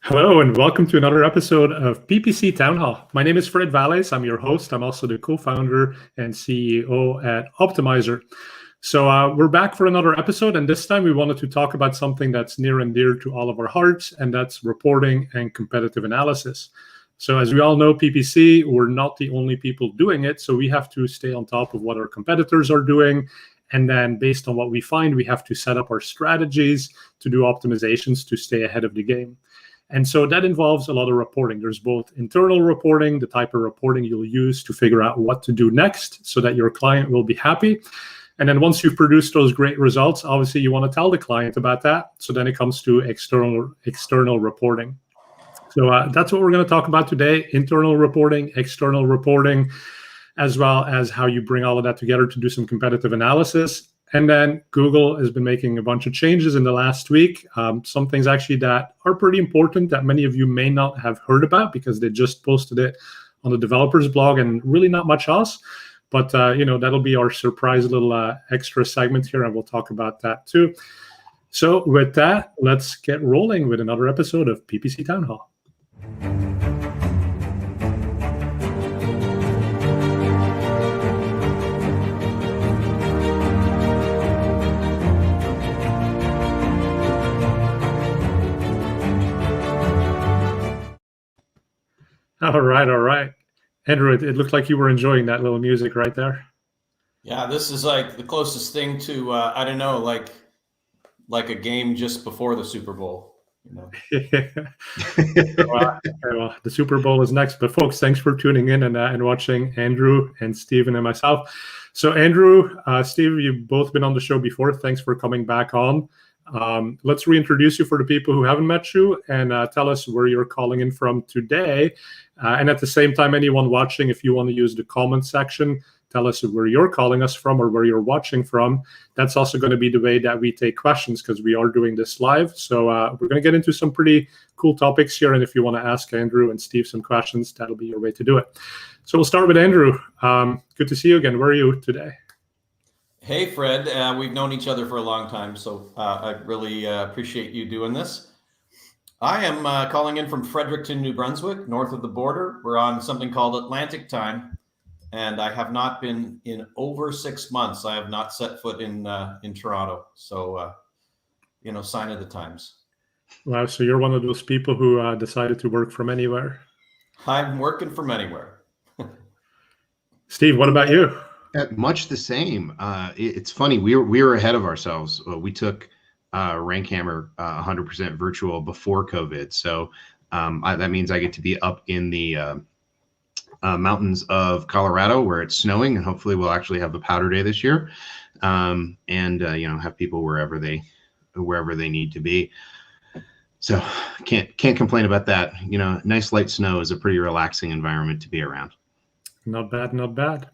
Hello and welcome to another episode of PPC Town Hall. My name is Fred Valles. I'm your host. I'm also the co-founder and CEO at Optmyzr. So we're back for another episode, and this time we wanted to talk about something that's near and dear to all of our hearts, and that's reporting and competitive analysis. So as we all know, PPC, we're not the only people doing it, so we have to stay on top of what our competitors are doing. And then based on what we find, we have to set up our strategies to do optimizations to stay ahead of the game. And so that involves a lot of reporting. There's both internal reporting, the type of reporting you'll use to figure out what to do next so that your client will be happy. And then once you've produced those great results, obviously you want to tell the client about that. So then it comes to external reporting. So that's what we're going to talk about today: internal reporting, external reporting, as well as how you bring all of that together to do some competitive analysis. And then Google has been making a bunch of changes in the last week. Some things actually that are pretty important that many of you may not have heard about because they just posted it on the developers blog and really not much else. But, that'll be our surprise little extra segment here, and we'll talk about that too. So with that, let's get rolling with another episode of PPC Town Hall. All right. Andrew, it looked like you were enjoying that little music right there. Yeah, this is like the closest thing to, I don't know, like a game just before the Super Bowl. Well, the Super Bowl is next. But folks, thanks for tuning in and watching Andrew and Steven and myself. So Andrew, Steve, you've both been on the show before. Thanks for coming back on. Let's reintroduce you for the people who haven't met you and tell us where you're calling in from today. And at the same time, anyone watching, if you want to use the comment section, tell us where you're calling us from or where you're watching from. That's also going to be the way that we take questions because we are doing this live. So we're going to get into some pretty cool topics here. And if you want to ask Andrew and Steve some questions, that'll be your way to do it. So we'll start with Andrew. Good to see you again. Where are you today? Hey, Fred. We've known each other for a long time, so I really appreciate you doing this. I am calling in from Fredericton, New Brunswick, north of the border. We're on something called Atlantic time, and I have not been in over 6 months. I have not set foot in Toronto, so sign of the times. Wow, so you're one of those people who decided to work from anywhere. I'm working from anywhere. Steve, what about you? Much the same. It's funny. We were ahead of ourselves. We took RankHammer 100% virtual before COVID. So that means I get to be up in the mountains of Colorado where it's snowing, and hopefully we'll actually have a powder day this year, and have people wherever they need to be. So can't complain about that. Nice light snow is a pretty relaxing environment to be around. Not bad.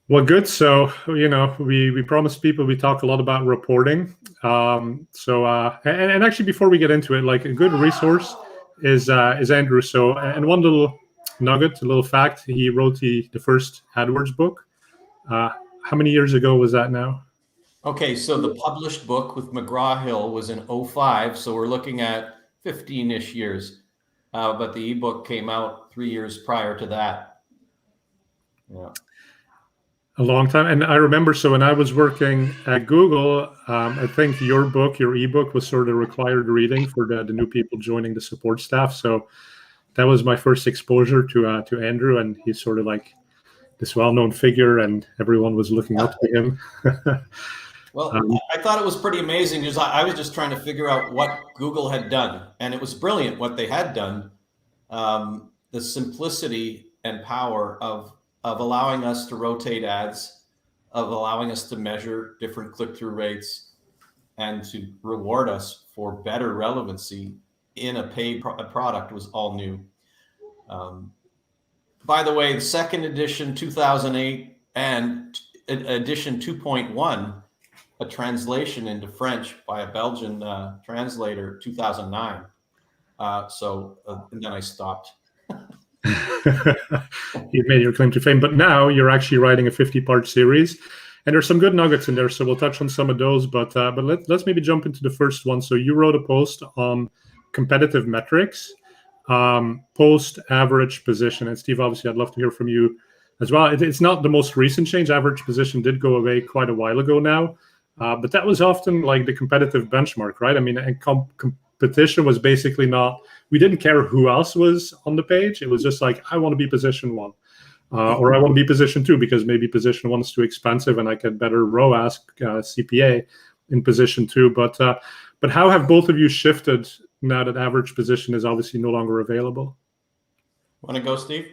Well, good. So, we promised people we talk a lot about reporting. And actually, before we get into it, like a good resource is Andrew. So, and one little nugget, a little fact, he wrote the first AdWords book. How many years ago was that now? Okay, so the published book with McGraw-Hill was in 2005. So we're looking at 15-ish years. But the ebook came out 3 years prior to that. Yeah. A long time. And I remember, so when I was working at Google, I think your ebook was sort of required reading for the new people joining the support staff. So that was my first exposure to Andrew, and he's sort of like this well-known figure, and everyone was looking up to him. Well, I thought it was pretty amazing because I was just trying to figure out what Google had done, and it was brilliant what they had done. The simplicity and power of allowing us to rotate ads, of allowing us to measure different click-through rates, and to reward us for better relevancy in a paid product was all new. By the way, the second edition, 2008, and edition 2.1, a translation into French by a Belgian translator, 2009. And then I stopped. You've made your claim to fame, but now you're actually writing a 50-part series, and there's some good nuggets in there. So we'll touch on some of those, but let's maybe jump into the first one. So you wrote a post on competitive metrics post average position. And Steve, obviously, I'd love to hear from you as well. It's not the most recent change. Average position did go away quite a while ago now, but that was often like the competitive benchmark, right? I mean, and competition was basically not, we didn't care who else was on the page. It was just like, I want to be position 1. Or I want to be position 2 because maybe position 1 is too expensive and I get better ROAS, CPA in position 2. But how have both of you shifted now that average position is obviously no longer available? Want to go, Steve?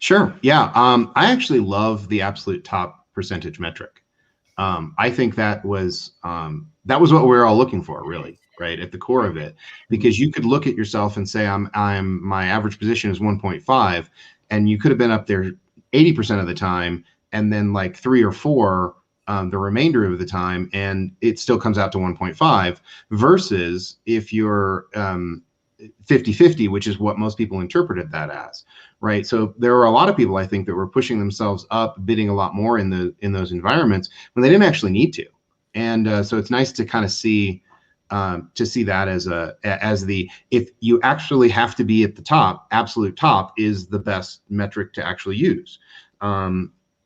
Sure. Yeah. I actually love the absolute top percentage metric. I think that was what we were all looking for, really, right at the core of it, because you could look at yourself and say, my average position is 1.5, and you could have been up there 80% of the time, and then like 3 or 4 the remainder of the time, and it still comes out to 1.5, versus if you're 50-50, which is what most people interpreted that as, right? So there were a lot of people, I think, that were pushing themselves up, bidding a lot more in those environments when they didn't actually need to. And so it's nice to kind of see that as if you actually have to be at the top, absolute top is the best metric to actually use.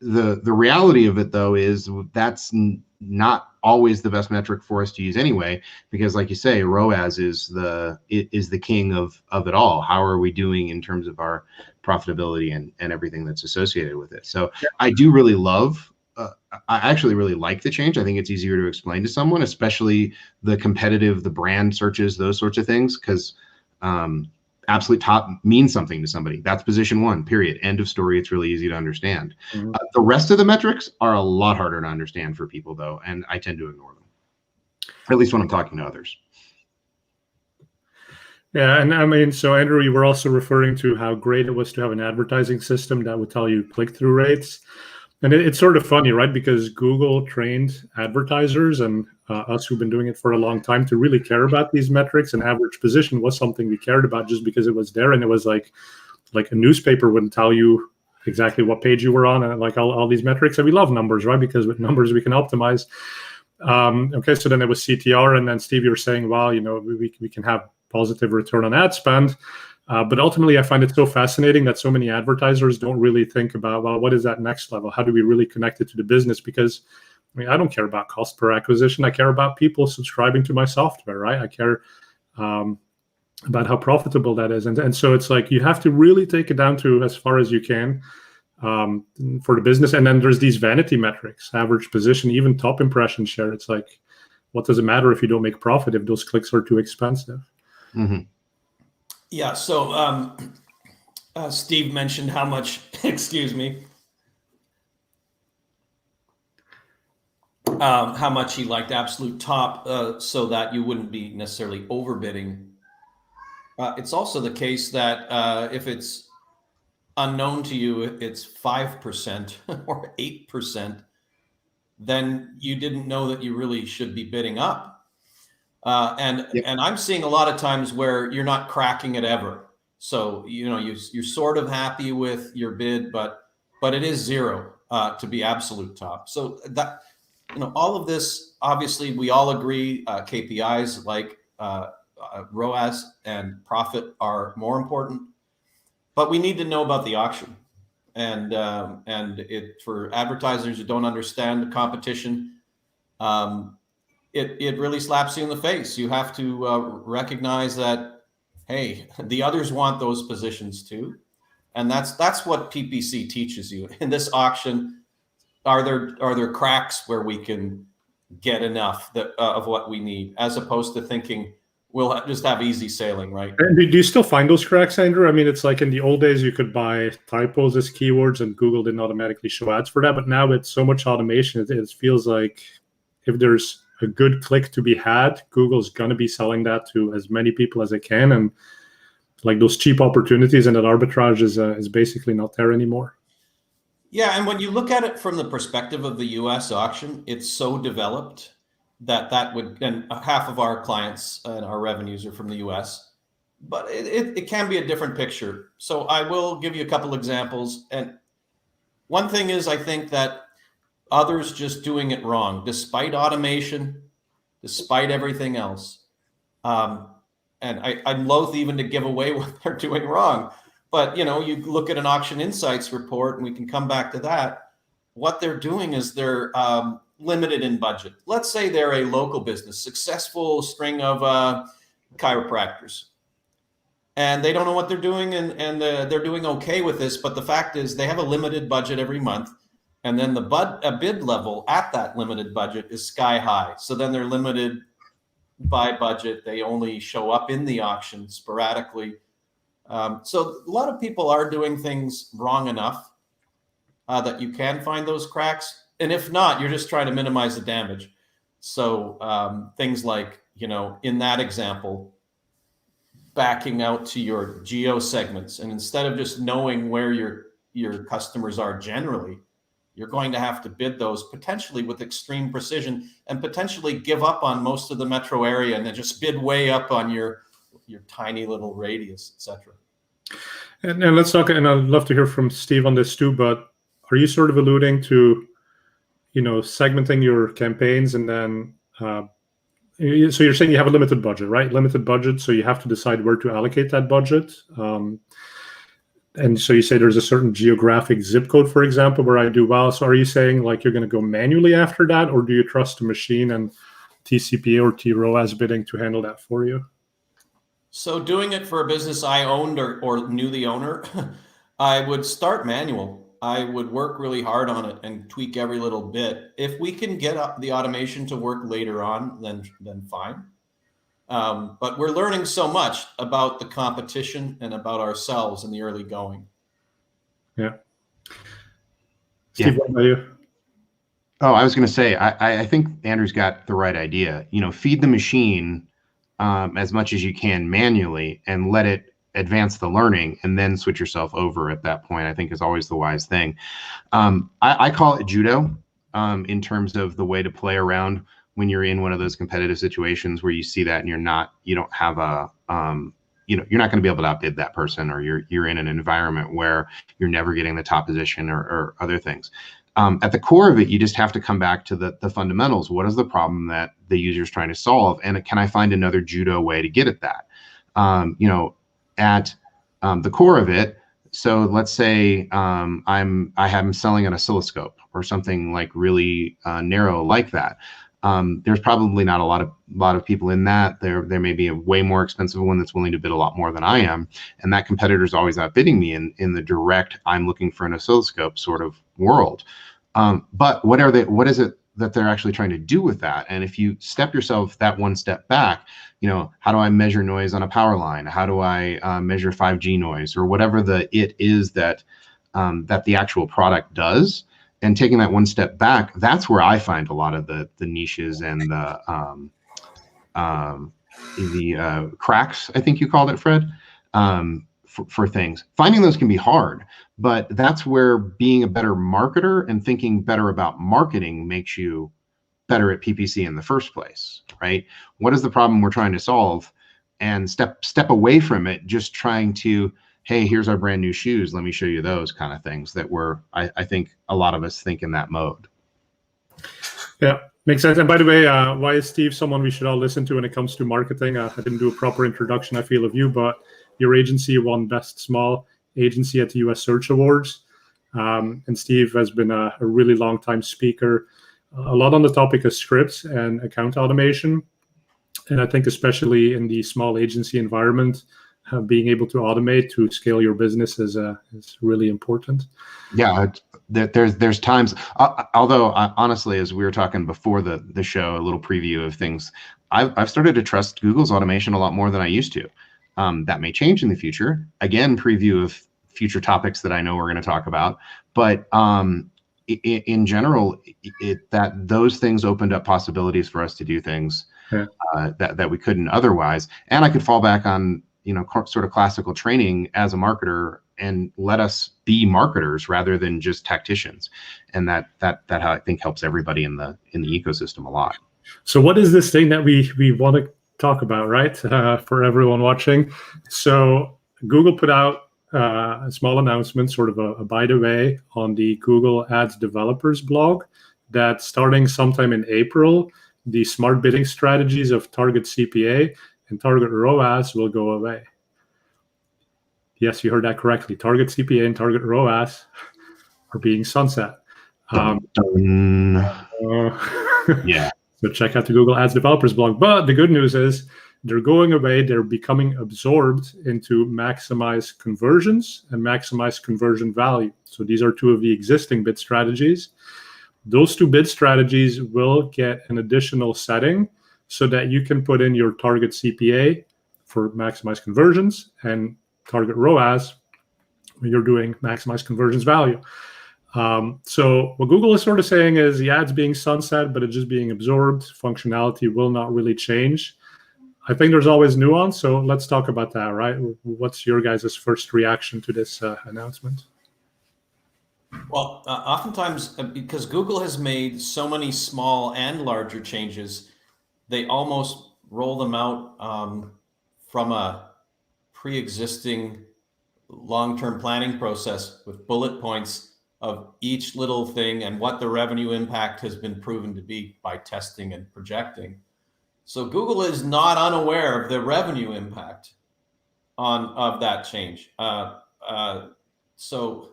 The reality of it, though, is that's not always the best metric for us to use anyway, because like you say, ROAS is the king of it all. How are we doing in terms of our profitability and everything that's associated with it? So I do really love, I actually really like the change. I think it's easier to explain to someone, especially the competitive, the brand searches, those sorts of things, because absolute top means something to somebody. That's position 1, period. End of story. It's really easy to understand. Mm-hmm. The rest of the metrics are a lot harder to understand for people, though, and I tend to ignore them, at least when I'm talking to others. Yeah, and I mean, so Andrew, you were also referring to how great it was to have an advertising system that would tell you click-through rates. And it's sort of funny, right? Because Google trained advertisers and us who've been doing it for a long time to really care about these metrics, and average position was something we cared about just because it was there. And it was like a newspaper wouldn't tell you exactly what page you were on, and like all these metrics. And we love numbers, right? Because with numbers we can optimize. Okay, so then it was CTR, and then Steve, you were saying, well, we can have positive return on ad spend. But ultimately, I find it so fascinating that so many advertisers don't really think about, well, what is that next level? How do we really connect it to the business? Because, I mean, I don't care about cost per acquisition. I care about people subscribing to my software, right? I care about how profitable that is. And so it's like you have to really take it down to as far as you can for the business. And then there's these vanity metrics, average position, even top impression share. It's like, what does it matter if you don't make profit if those clicks are too expensive? Mm-hmm. Yeah, so Steve mentioned how much, excuse me, how much he liked absolute top so that you wouldn't be necessarily overbidding. It's also the case that if it's unknown to you, it's 5% or 8%, then you didn't know that you really should be bidding up. And I'm seeing a lot of times where you're not cracking it ever. So, you're sort of happy with your bid, but it is 0 to be absolute top. So that, all of this, obviously we all agree KPIs like ROAS and profit are more important, but we need to know about the auction. And it, for advertisers who don't understand the competition, it really slaps you in the face. You have to recognize that, hey, the others want those positions too. And that's what PPC teaches you. In this auction, are there cracks where we can get enough of what we need, as opposed to thinking we'll just have easy sailing, right? And do you still find those cracks, Andrew? I mean, it's like in the old days, you could buy typos as keywords and Google didn't automatically show ads for that. But now with so much automation, it feels like if there's a good click to be had, Google's going to be selling that to as many people as it can. And like those cheap opportunities and that arbitrage is basically not there anymore. Yeah, and when you look at it from the perspective of the US auction, it's so developed that would, and half of our clients and our revenues are from the US, but it can be a different picture. So I will give you a couple examples. And one thing is, I think that others just doing it wrong, despite automation, despite everything else. And and I'm loath even to give away what they're doing wrong. But, you look at an Auction Insights report, and we can come back to that. What they're doing is they're limited in budget. Let's say they're a local business, successful string of chiropractors, and they don't know what they're doing, and they're doing okay with this. But the fact is they have a limited budget every month, and then the bid level at that limited budget is sky high. So then they're limited by budget. They only show up in the auction sporadically. So a lot of people are doing things wrong enough that you can find those cracks. And if not, you're just trying to minimize the damage. So things like, in that example, backing out to your geo segments. And instead of just knowing where your customers are generally, you're going to have to bid those potentially with extreme precision and potentially give up on most of the metro area and then just bid way up on your tiny little radius, etc. And let's talk, and I'd love to hear from Steve on this too, but are you sort of alluding to, segmenting your campaigns and then, so you're saying you have a limited budget, right? Limited budget, so you have to decide where to allocate that budget. And so you say there's a certain geographic zip code, for example, where I do well. So are you saying like you're going to go manually after that, or do you trust the machine and TCPA or ROAS bidding to handle that for you? So doing it for a business I owned or knew the owner, I would start manual. I would work really hard on it and tweak every little bit. If we can get the automation to work later on, then fine. But we're learning so much about the competition and about ourselves in the early going. Yeah. Steve, what about you? Oh, I was going to say, I think Andrew's got the right idea. Feed the machine as much as you can manually and let it advance the learning, and then switch yourself over at that point, I think is always the wise thing. I call it judo in terms of the way to play around when you're in one of those competitive situations where you see that and you're not going to be able to outbid that person, or you're in an environment where you're never getting the top position or other things. At the core of it, you just have to come back to the fundamentals. What is the problem that the user is trying to solve? And can I find another judo way to get at that? At the core of it, so let's say I have selling an oscilloscope or something like really narrow like that. There's probably not a lot of people in that. There may be a way more expensive one that's willing to bid a lot more than I am, and that competitor is always outbidding me in the direct I'm looking for an oscilloscope sort of world. But what is it that they're actually trying to do with that? And if you step yourself that one step back, how do I measure noise on a power line? How do I measure 5G noise, or whatever it is that the actual product does? And taking that one step back, that's where I find a lot of the niches and the cracks, I think you called it, Fred, for things. Finding those can be hard, but that's where being a better marketer and thinking better about marketing makes you better at PPC in the first place, right? What is the problem we're trying to solve? And step away from it, just trying to, hey, here's our brand new shoes, let me show you those kind of things that I think a lot of us think in that mode. Yeah, makes sense. And by the way, why is Steve someone we should all listen to when it comes to marketing? I didn't do a proper introduction, I feel, of you, but your agency won Best Small Agency at the US Search Awards. And Steve has been a really long time speaker, a lot on the topic of scripts and account automation. And I think especially in the small agency environment, being able to automate to scale your business is really important. Yeah, there's times, although honestly, as we were talking before the show, a little preview of things, I've started to trust Google's automation a lot more than I used to. That may change in the future. Again, preview of future topics that I know we're going to talk about. But in general, those things opened up possibilities for us to do things that we couldn't otherwise. And I could fall back on sort of classical training as a marketer and let us be marketers rather than just tacticians. And that I think helps everybody in the ecosystem a lot. So what is this thing that we want to talk about, right? For everyone watching. So Google put out a small announcement, sort of a by the way, on the Google Ads developers blog, that starting sometime in April, the smart bidding strategies of target CPA and target ROAS will go away. Yes, you heard that correctly. Target CPA and target ROAS are being sunset. Yeah. So check out the Google Ads developers blog. But the good news is they're going away. They're becoming absorbed into maximize conversions and maximize conversion value. So these are two of the existing bid strategies. Those two bid strategies will get an additional setting so that you can put in your target CPA for maximize conversions and target ROAS when you're doing maximize conversions value. So what Google is sort of saying is the ads being sunset, but it's just being absorbed. Functionality will not really change. I think there's always nuance. So let's talk about that, right? What's your guys' first reaction to this announcement? Well, oftentimes, because Google has made so many small and larger changes, they almost roll them out from a pre-existing long-term planning process with bullet points of each little thing and what the revenue impact has been proven to be by testing and projecting. So Google is not unaware of the revenue impact of that change. So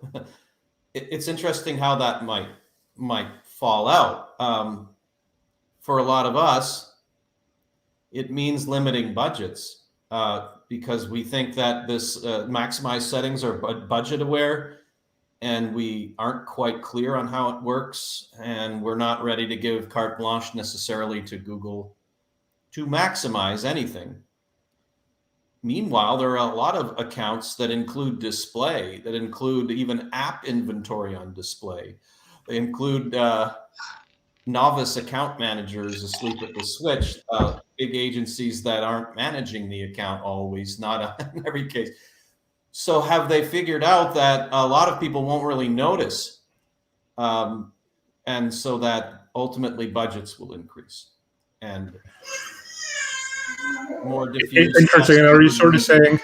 it's interesting how that might fall out. For a lot of us, it means limiting budgets because we think that this maximized settings are budget aware, and we aren't quite clear on how it works, and we're not ready to give carte blanche necessarily to Google to maximize anything. Meanwhile, there are a lot of accounts that include display, that include even app inventory on display. They include novice account managers asleep at the switch, big agencies that aren't managing the account always, not in every case. So have they figured out that a lot of people won't really notice? And so that ultimately budgets will increase and more diffuse. Interesting. And are you sort of saying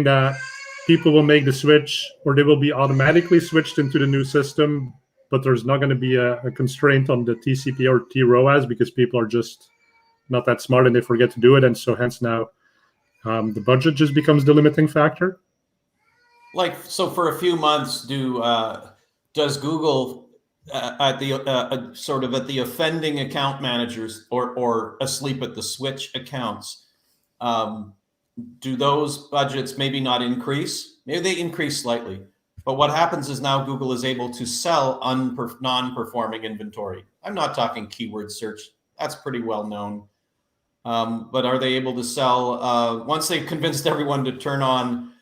that people will make the switch, or they will be automatically switched into the new system, but there's not going to be a constraint on the TCP or TROAS because people are just not that smart and they forget to do it, and so hence now the budget just becomes the limiting factor? Like, so for a few months, does Google at the sort of at the offending account managers or asleep at the switch accounts, do those budgets maybe not increase? Maybe they increase slightly, but what happens is now Google is able to sell non-performing inventory. I'm not talking keyword search. That's pretty well known. But are they able to sell, once they've convinced everyone to turn on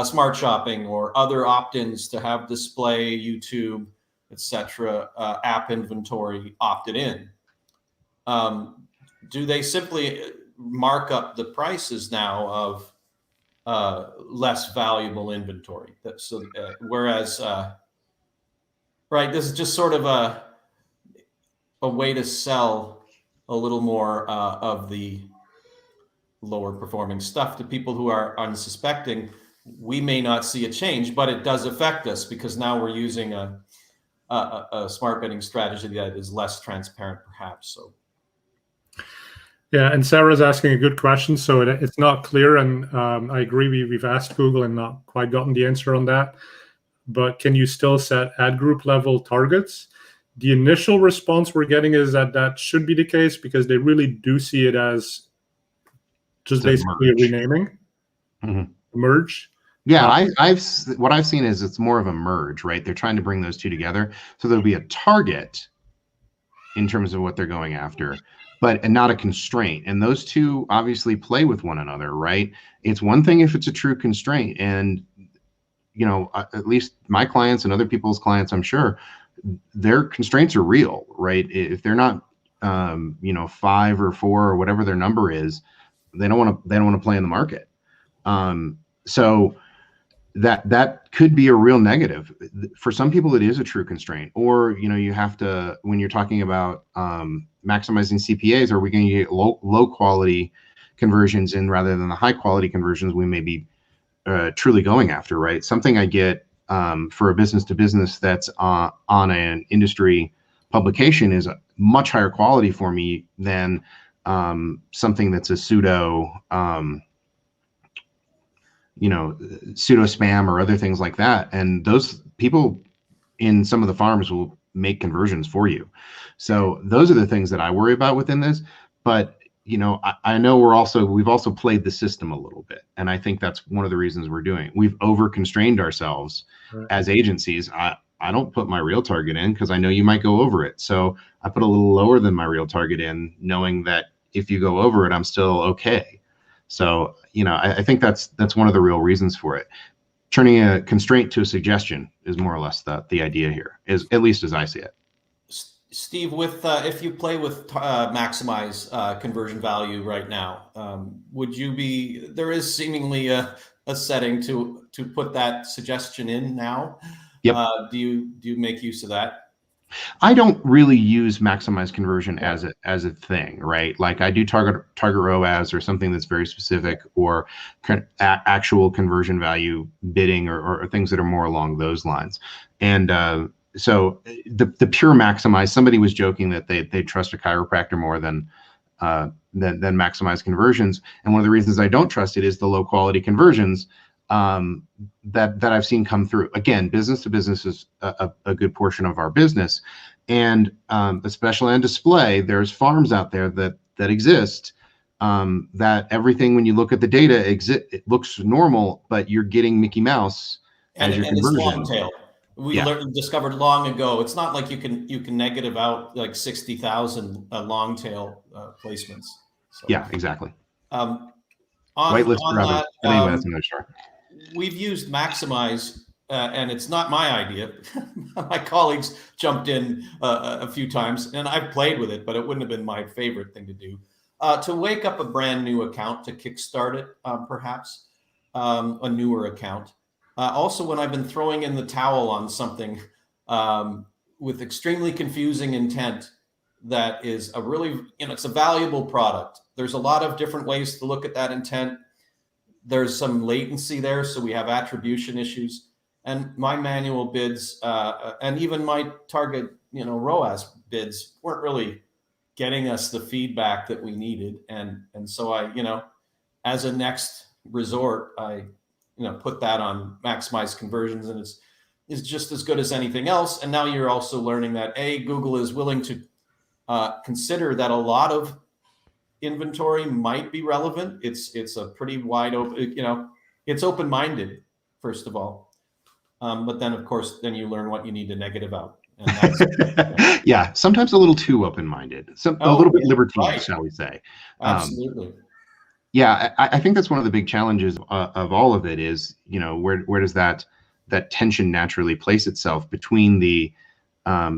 smart shopping or other opt-ins to have display, YouTube, etc., app inventory opted in, do they simply mark up the prices now of less valuable inventory? So whereas, right, this is just sort of a way to sell a little more of the lower performing stuff to people who are unsuspecting. We may not see a change, but it does affect us because now we're using a smart bidding strategy that is less transparent, perhaps. So, yeah, and Sarah's asking a good question. So it's not clear, and I agree. We've asked Google and not quite gotten the answer on that. But can you still set ad group level targets? The initial response we're getting is that that should be the case because they really do see it as just basically a renaming, merge. Yeah, what I've seen is it's more of a merge, right? They're trying to bring those two together, so there'll be a target in terms of what they're going after, and not a constraint. And those two obviously play with one another, right? It's one thing if it's a true constraint, and you know, at least my clients and other people's clients, I'm sure, their constraints are real, right? If they're not, you know, 5 or 4 or whatever their number is, they don't want to play in the market. So that could be a real negative. For some people, it is a true constraint. Or, you know, you have to, when you're talking about maximizing CPAs, are we going to get low quality conversions in rather than the high quality conversions we may be truly going after, right? Something I get for a business to business that's on an industry publication is a much higher quality for me than something that's a pseudo pseudo spam or other things like that. And those people in some of the farms will make conversions for you. So those are the things that I worry about within this. But I know we've also played the system a little bit. And I think that's one of the reasons we're doing it. We've over constrained ourselves as agencies. I don't put my real target in because I know you might go over it. So I put a little lower than my real target in, knowing that if you go over it, I'm still okay. So, I think that's one of the real reasons for it. Turning a constraint to a suggestion is more or less the idea here, is at least as I see it. Steve, with if you play with maximize conversion value right now, would you be? There is seemingly a setting to put that suggestion in now. Yep. Do you make use of that? I don't really use maximize conversion as a thing, right? Like I do target ROAS or something that's very specific, or actual conversion value bidding, or things that are more along those lines. And so the pure maximize, somebody was joking that they trust a chiropractor more than maximize conversions. And one of the reasons I don't trust it is the low quality conversions that I've seen come through. Again, business to business is a good portion of our business, and especially on display, there's farms out there that exist that everything, when you look at the data, it looks normal, but you're getting Mickey Mouse as your conversion. It's long tail. We discovered long ago. It's not like you can negative out like 60,000 long tail placements. So, yeah, exactly. Whitelist forever. Anyway, that's another story. We've used maximize, and it's not my idea. My colleagues jumped in a few times, and I've played with it, but it wouldn't have been my favorite thing to do. To wake up a brand new account, to kickstart it, perhaps a newer account. Also, when I've been throwing in the towel on something with extremely confusing intent, that is a really, it's a valuable product. There's a lot of different ways to look at that intent. There's some latency there, so we have attribution issues. And my manual bids and even my target, ROAS bids weren't really getting us the feedback that we needed. And so I, as a next resort, I, put that on maximize conversions, and it's just as good as anything else. And now you're also learning that Google is willing to consider that a lot of inventory might be relevant. It's a pretty wide open, it's open-minded, first of all. But then of course, then you learn what you need to negative out. And that's, yeah, sometimes a little too open-minded, a little bit libertine, shall we say. Absolutely. Yeah, I think that's one of the big challenges of all of it is, where does that tension naturally place itself between the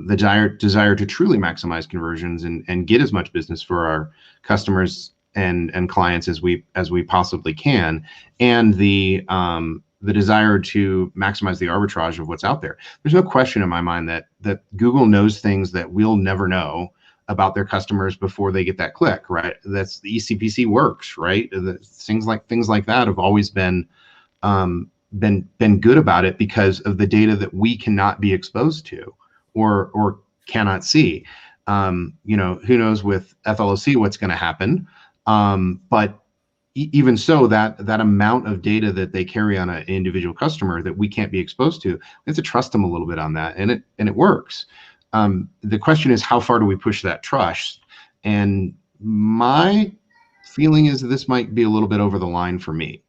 desire to truly maximize conversions and get as much business for our customers and clients as we possibly can, and the desire to maximize the arbitrage of what's out there. There's no question in my mind that Google knows things that we'll never know about their customers before they get that click, right? That's the eCPC works, right? Things like that have always been good about it because of the data that we cannot be exposed to or cannot see. Who knows with FLOC what's going to happen, but even so, that amount of data that they carry on an individual customer that we can't be exposed to, we have to trust them a little bit on that, and it works. The question is, how far do we push that trust? And my feeling is that this might be a little bit over the line for me,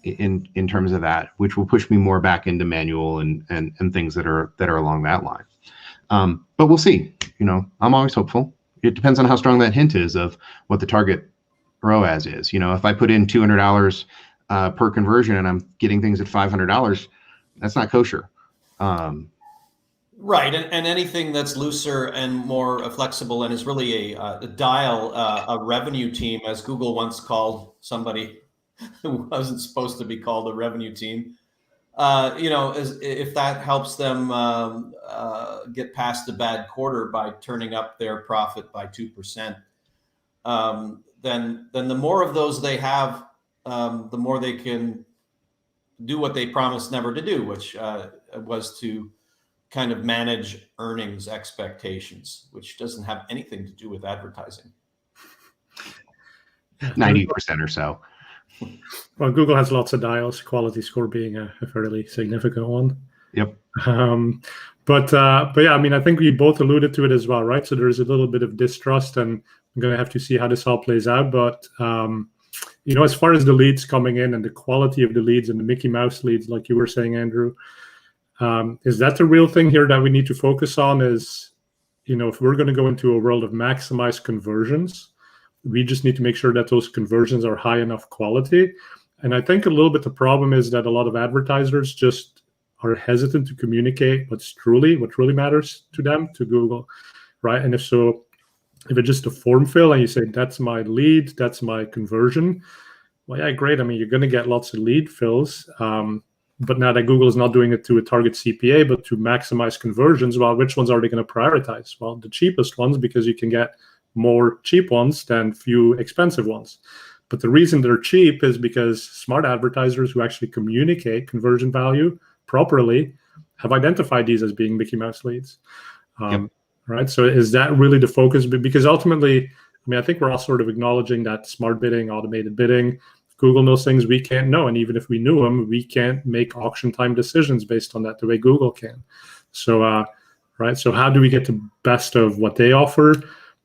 in terms of that, which will push me more back into manual and things that are along that line. But we'll see. I'm always hopeful. It depends on how strong that hint is of what the target ROAS is. If I put in $200 per conversion and I'm getting things at $500, that's not kosher. Right, and anything that's looser and more flexible and is really a dial, a revenue team, as Google once called somebody who wasn't supposed to be called a revenue team. If that helps them get past a bad quarter by turning up their profit by 2%, then the more of those they have, the more they can do what they promised never to do, which was to kind of manage earnings expectations, which doesn't have anything to do with advertising. 90% or so. Well, Google has lots of dials, quality score being a fairly significant one. Yep. But yeah, I mean, I think we both alluded to it as well, right? So there's a little bit of distrust, and I'm going to have to see how this all plays out. But as far as the leads coming in and the quality of the leads and the Mickey Mouse leads, like you were saying, Andrew, is that the real thing here that we need to focus on? Is, if we're going to go into a world of maximized conversions, we just need to make sure that those conversions are high enough quality. And I think a little bit the problem is that a lot of advertisers just are hesitant to communicate what truly matters to them, to Google, right? And if it's just a form fill and you say, that's my lead, that's my conversion, well, yeah, great. I mean, you're going to get lots of lead fills. But now that Google is not doing it to a target CPA, but to maximize conversions, well, which ones are they going to prioritize? Well, the cheapest ones, because you can get more cheap ones than few expensive ones. But the reason they're cheap is because smart advertisers who actually communicate conversion value properly have identified these as being Mickey Mouse leads. Yep. Right. So is that really the focus? Because ultimately, I mean, I think we're all sort of acknowledging that smart bidding, automated bidding, Google knows things we can't know. And even if we knew them, we can't make auction time decisions based on that the way Google can. So, right. So how do we get the best of what they offer,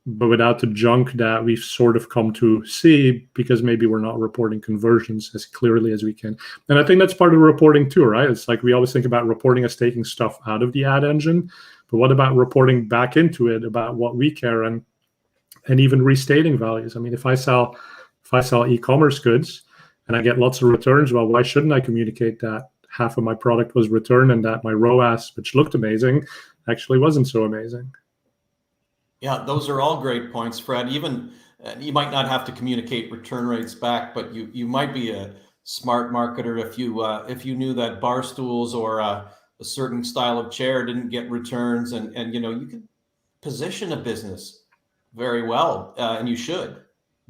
but without the junk that we've sort of come to see because maybe we're not reporting conversions as clearly as we can? And I think that's part of reporting too, right? It's like we always think about reporting as taking stuff out of the ad engine, but what about reporting back into it about what we care and even restating values? I mean, if I sell e-commerce goods and I get lots of returns, well, why shouldn't I communicate that half of my product was returned and that my ROAS, which looked amazing, actually wasn't so amazing? Yeah, those are all great points, Fred. Even you might not have to communicate return rates back, but you might be a smart marketer if you knew that bar stools or a certain style of chair didn't get returns, and you could position a business very well, and you should,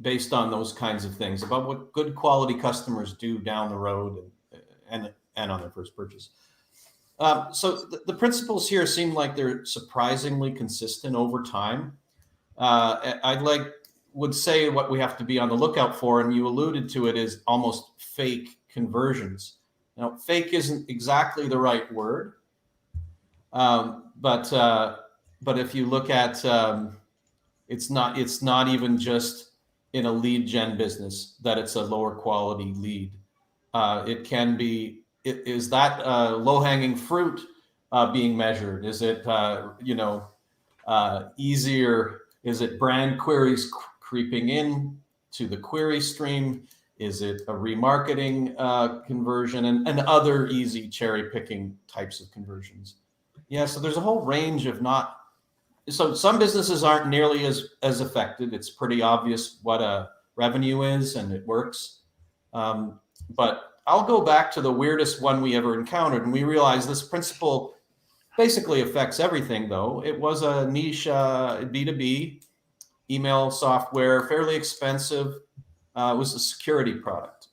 based on those kinds of things about what good quality customers do down the road and on their first purchase. So the principles here seem like they're surprisingly consistent over time. Would say what we have to be on the lookout for, and you alluded to it, is almost fake conversions. Now, fake isn't exactly the right word, but if you look at it's not even just in a lead gen business that it's a lower quality lead. It can be. Is that low-hanging fruit being measured? Is it, easier? Is it brand queries creeping in to the query stream? Is it a remarketing conversion and other easy cherry-picking types of conversions? Yeah, so there's a whole range of so some businesses aren't nearly as affected. It's pretty obvious what a revenue is and it works. But I'll go back to the weirdest one we ever encountered, and we realized this principle basically affects everything, though. It was a niche B2B email software, fairly expensive. It was a security product.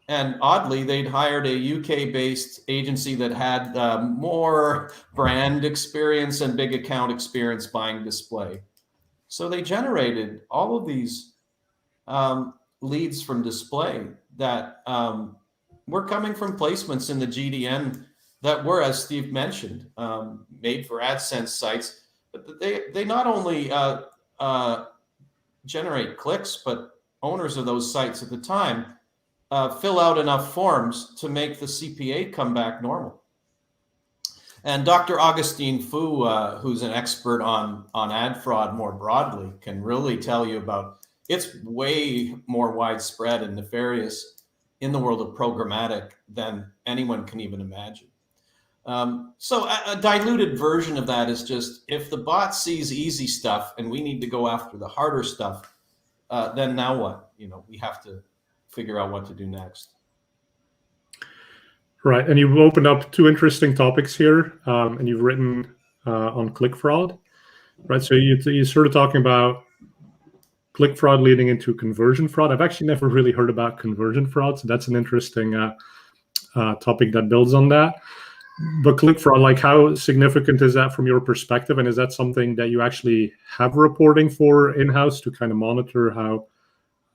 And oddly, they'd hired a UK-based agency that had more brand experience and big account experience buying display. So they generated all of these leads from display that were coming from placements in the GDN that were, as Steve mentioned, made for AdSense sites. But they not only generate clicks, but owners of those sites at the time fill out enough forms to make the CPA come back normal. And Dr. Augustine Fu, who's an expert on ad fraud more broadly, can really tell you about it's way more widespread and nefarious in the world of programmatic than anyone can even imagine. So a diluted version of that is just, if the bot sees easy stuff and we need to go after the harder stuff, then now what? We have to figure out what to do next. Right, and you've opened up two interesting topics here, and you've written on click fraud, right? So you're sort of talking about click fraud leading into conversion fraud. I've actually never really heard about conversion fraud, so that's an interesting topic that builds on that. But click fraud, like, how significant is that from your perspective? And is that something that you actually have reporting for in-house to kind of monitor how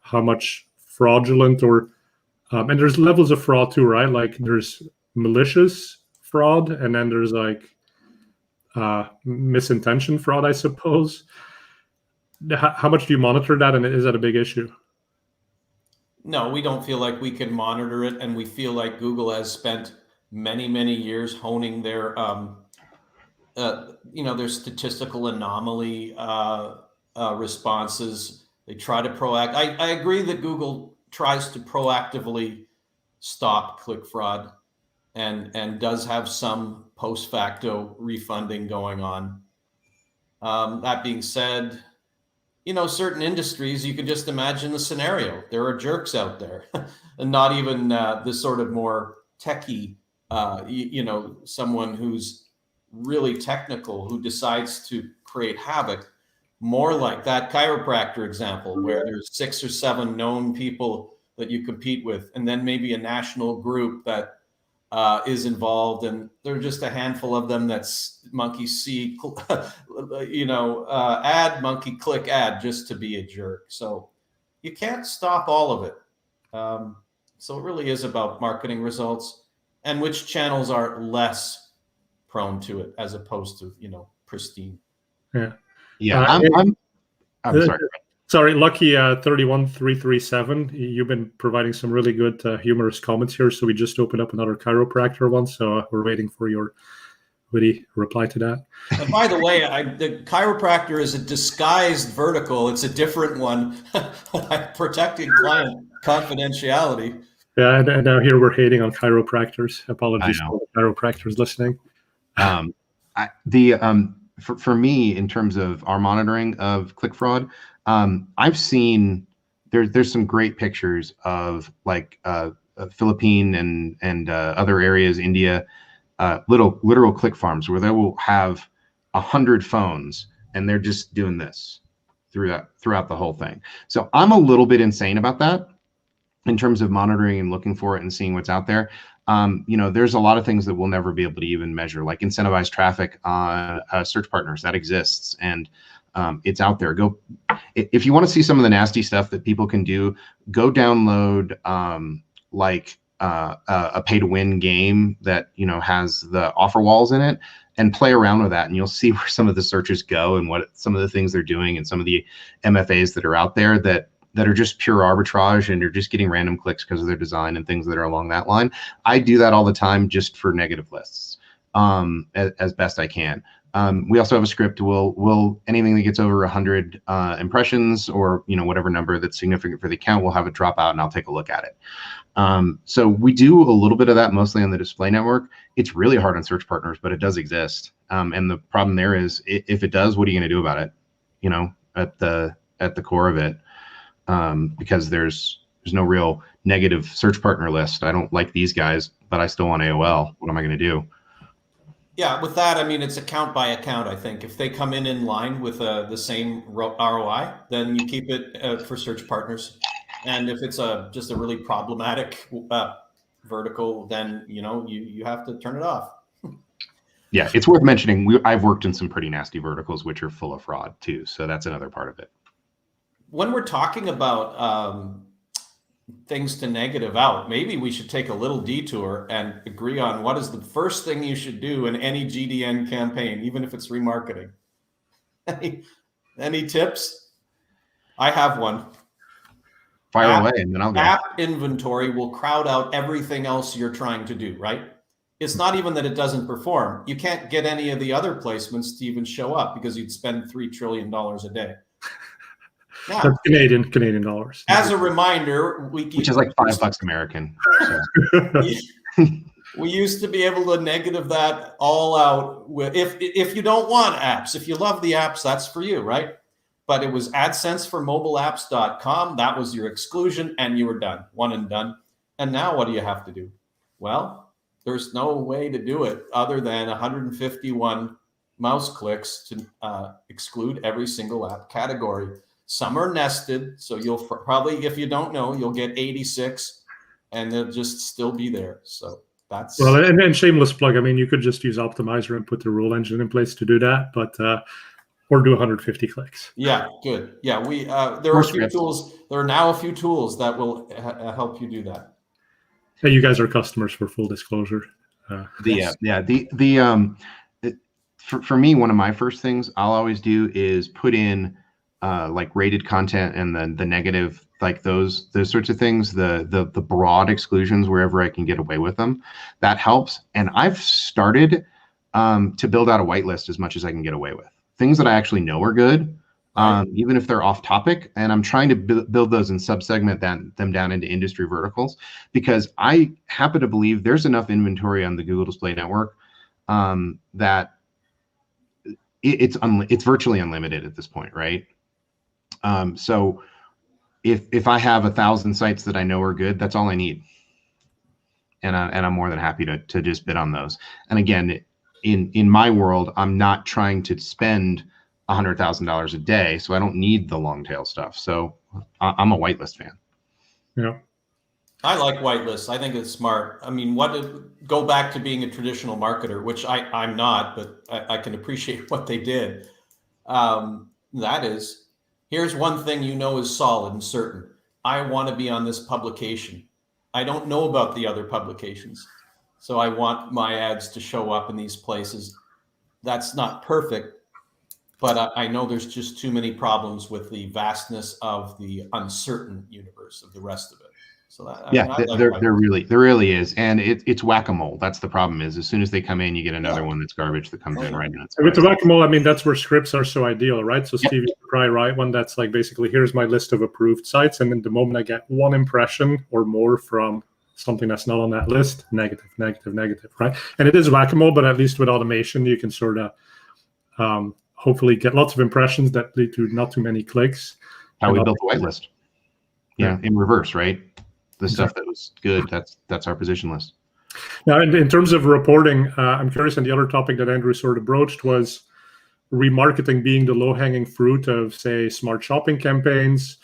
how much fraudulent or and there's levels of fraud too, right? Like there's malicious fraud, and then there's like misintention fraud, I suppose. How much do you monitor that, and is that a big issue? No, we don't feel like we can monitor it, and we feel like Google has spent many years honing their their statistical anomaly responses. They try to I agree that Google tries to proactively stop click fraud and does have some post facto refunding going on. That being said, certain industries, you can just imagine the scenario. There are jerks out there, and not even this sort of more techie, someone who's really technical who decides to create havoc. More like that chiropractor example, where there's 6 or 7 known people that you compete with, and then maybe a national group that is involved, and there are just a handful of them that's monkey see, ad, monkey click ad, just to be a jerk. So you can't stop all of it. So it really is about marketing results and which channels are less prone to it as opposed to, pristine. Yeah. Yeah. I'm sorry. Sorry, Lucky 31337. You've been providing some really good humorous comments here. So we just opened up another chiropractor one. So we're waiting for your witty reply to that. And by the way, the chiropractor is a disguised vertical. It's a different one. Protecting client confidentiality. Yeah, and now here we're hating on chiropractors. Apologies for the chiropractors listening. For me, in terms of our monitoring of click fraud, I've seen there's some great pictures of like Philippine and other areas, India, literal click farms where they will have 100 phones and they're just doing this throughout the whole thing. So I'm a little bit insane about that in terms of monitoring and looking for it and seeing what's out there. There's a lot of things that we'll never be able to even measure, like incentivized traffic on search partners. That exists, and it's out there. If you want to see some of the nasty stuff that people can do, go download a pay to win game that has the offer walls in it, and play around with that, and you'll see where some of the searches go and what some of the things they're doing, and some of the MFAs that are out there that are just pure arbitrage, and you're just getting random clicks because of their design and things that are along that line. I do that all the time just for negative lists, as best I can. We also have a script. We'll anything that gets over 100 impressions, or whatever number that's significant for the account, we'll have it drop out and I'll take a look at it. So we do a little bit of that, mostly on the display network. It's really hard on search partners, but it does exist. And the problem there is, if it does, what are you going to do about it? At the core of it. Because there's no real negative search partner list. I don't like these guys, but I still want AOL. What am I going to do? Yeah, with that, it's account by account. I think if they come in line with the same ROI, then you keep it for search partners. And if it's just a really problematic vertical, then you have to turn it off. Yeah, it's worth mentioning. I've worked in some pretty nasty verticals which are full of fraud too. So that's another part of it. When we're talking about things to negative out, maybe we should take a little detour and agree on what is the first thing you should do in any GDN campaign, even if it's remarketing. Any tips? I have one. Fire away, and then I'll go. App inventory will crowd out everything else you're trying to do, right? It's not even that it doesn't perform. You can't get any of the other placements to even show up because you'd spend $3 trillion a day. Now, that's Canadian dollars. As a reminder, which is like $5 American. So. We used to be able to negative that all out. If you don't want apps, if you love the apps, that's for you, right? But it was AdSense for mobileapps.com. That was your exclusion, and you were done, one and done. And now what do you have to do? Well, there's no way to do it other than 151 mouse clicks to exclude every single app category. Some are nested, so you'll probably, if you don't know, you'll get 86, and they'll just still be there. So that's well, and shameless plug. You could just use Optmyzr and put the rule engine in place to do that. But or do 150 clicks. Yeah, good. Yeah, there are a few tools. There are now a few tools that will help you do that. Hey, you guys are customers, for full disclosure. For me, one of my first things I'll always do is put in like rated content and the negative, like those sorts of things, the broad exclusions wherever I can get away with them. That helps. And I've started to build out a whitelist as much as I can get away with. Things that I actually know are good, even if they're off topic. And I'm trying to build those and subsegment them down into industry verticals, because I happen to believe there's enough inventory on the Google Display Network that it's virtually unlimited at this point, right? So if I have 1,000 sites that I know are good, that's all I need, and I'm more than happy to just bid on those. And again, in my world, I'm not trying to spend $100,000 a day, so I don't need the long tail stuff. So I'm a whitelist fan. Yeah, I like whitelists. I think it's smart. I mean, go back to being a traditional marketer, which I'm not, but I can appreciate what they did. That is, here's one thing you know is solid and certain. I want to be on this publication. I don't know about the other publications, so I want my ads to show up in these places. That's not perfect, but I know there's just too many problems with the vastness of the uncertain universe of the rest of it. So there really is, and it's whack-a-mole. That's the problem. Is as soon as they come in, you get another one that's garbage that comes in right now. With the whack-a-mole, I mean, that's where scripts are so ideal, right? So Steve, you could probably write one that's like, basically, here's my list of approved sites, and then the moment I get one impression or more from something that's not on that list, negative, right? And it is whack-a-mole, but at least with automation, you can sort of hopefully get lots of impressions that lead to not too many clicks. How we built the whitelist. Yeah, in reverse, right? The stuff that was good, that's our position list. Now, in terms of reporting, I'm curious, and the other topic that Andrew sort of broached was remarketing being the low-hanging fruit of, say, smart shopping campaigns,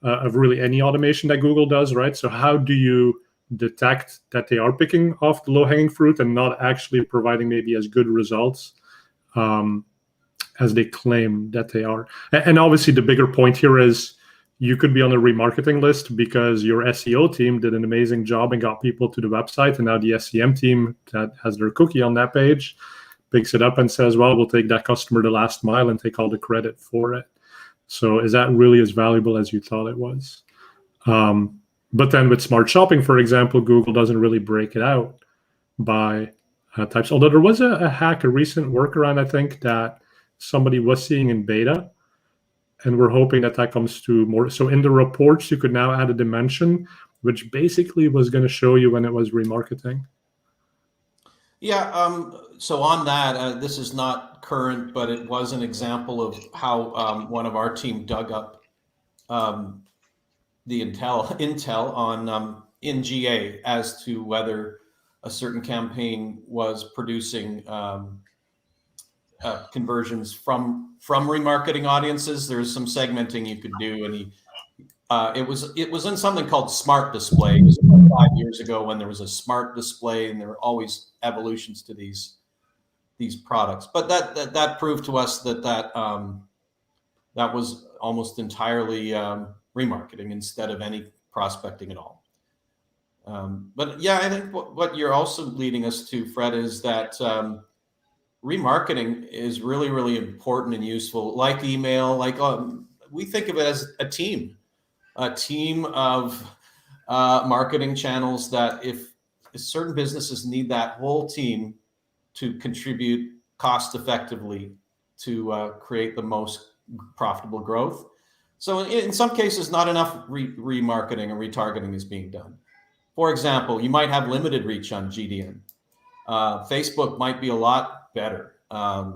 of really any automation that Google does, right? So how do you detect that they are picking off the low-hanging fruit and not actually providing maybe as good results as they claim that they are? And obviously, the bigger point here is, you could be on a remarketing list because your SEO team did an amazing job and got people to the website. And now the SEM team that has their cookie on that page picks it up and says, well, we'll take that customer the last mile and take all the credit for it. So is that really as valuable as you thought it was? But then with smart shopping, for example, Google doesn't really break it out by types. Although there was a hack, a recent workaround, I think, that somebody was seeing in beta. And we're hoping that comes to more. So in the reports, you could now add a dimension, which basically was going to show you when it was remarketing. Yeah. So on that, this is not current, but it was an example of how one of our team dug up the intel on in GA as to whether a certain campaign was producing conversions from remarketing audiences. There's some segmenting you could do, and it was in something called Smart Display. It was about 5 years ago when there was a Smart Display, and there were always evolutions to these products. But that proved to us that was almost entirely remarketing instead of any prospecting at all. But yeah, I think what you're also leading us to, Fred, is that remarketing is really, really important and useful. Like email, we think of it as a team of marketing channels that if certain businesses need that whole team to contribute cost effectively to create the most profitable growth. So in some cases, not enough remarketing or retargeting is being done. For example, you might have limited reach on GDN. Facebook might be a lot better,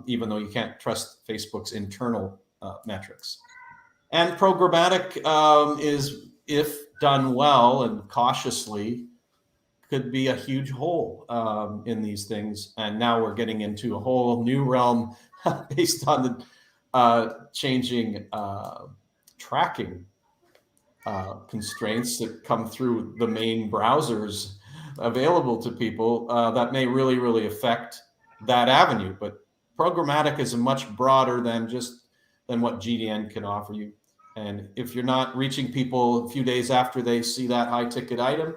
even though you can't trust Facebook's internal metrics. And programmatic is, if done well and cautiously, could be a huge hole in these things. And now we're getting into a whole new realm based on the changing tracking constraints that come through the main browsers available to people that may really, really affect that avenue. But programmatic is much broader than just than what GDN can offer you. And if you're not reaching people a few days after they see that high ticket item,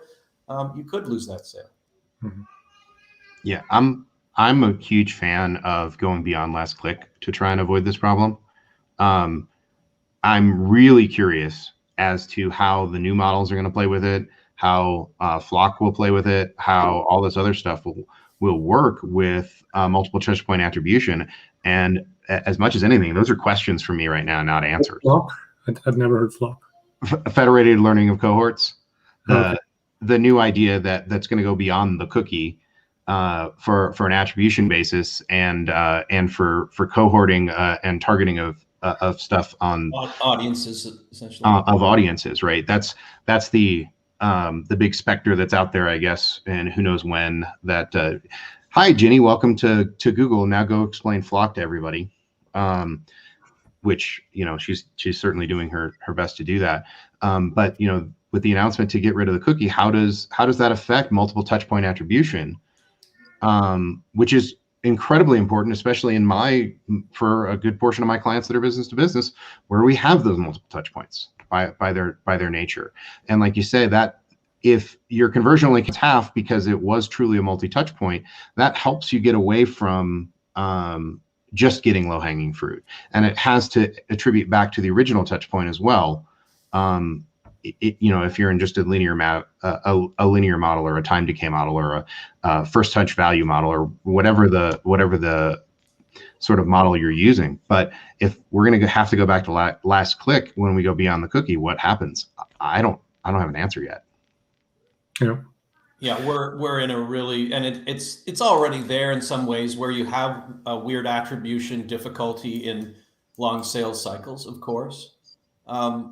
you could lose that sale. Mm-hmm. Yeah, I'm a huge fan of going beyond last click to try and avoid this problem. I'm really curious as to how the new models are going to play with it, how Flock will play with it, how all this other stuff will work with multiple touch point attribution. And as much as anything, those are questions for me right now, not answers. Flock? I've never heard Flock. Federated learning of cohorts. Okay. The new idea that's going to go beyond the cookie for an attribution basis and for cohorting and targeting of stuff on audiences, essentially of audiences, right? That's the big specter that's out there, I guess, and who knows when that. Hi, Ginny, welcome to Google. Now go explain Flock to everybody. Which, you know, she's certainly doing her best to do that. But, you know, with the announcement to get rid of the cookie, how does that affect multiple touch point attribution? Which is incredibly important, especially for a good portion of my clients that are business to business, where we have those multiple touch points by their nature. And like you say, that if your conversion only gets half because it was truly a multi-touch point, that helps you get away from just getting low-hanging fruit, and it has to attribute back to the original touch point as well. You know, if you're in just a linear model or a time decay model or a first touch value model or whatever the sort of model you're using. But if we're going to have to go back to last click when we go beyond the cookie, what happens? I don't have an answer yet. Yeah. Yeah, we're in a really, and it's already there in some ways where you have a weird attribution difficulty in long sales cycles, of course.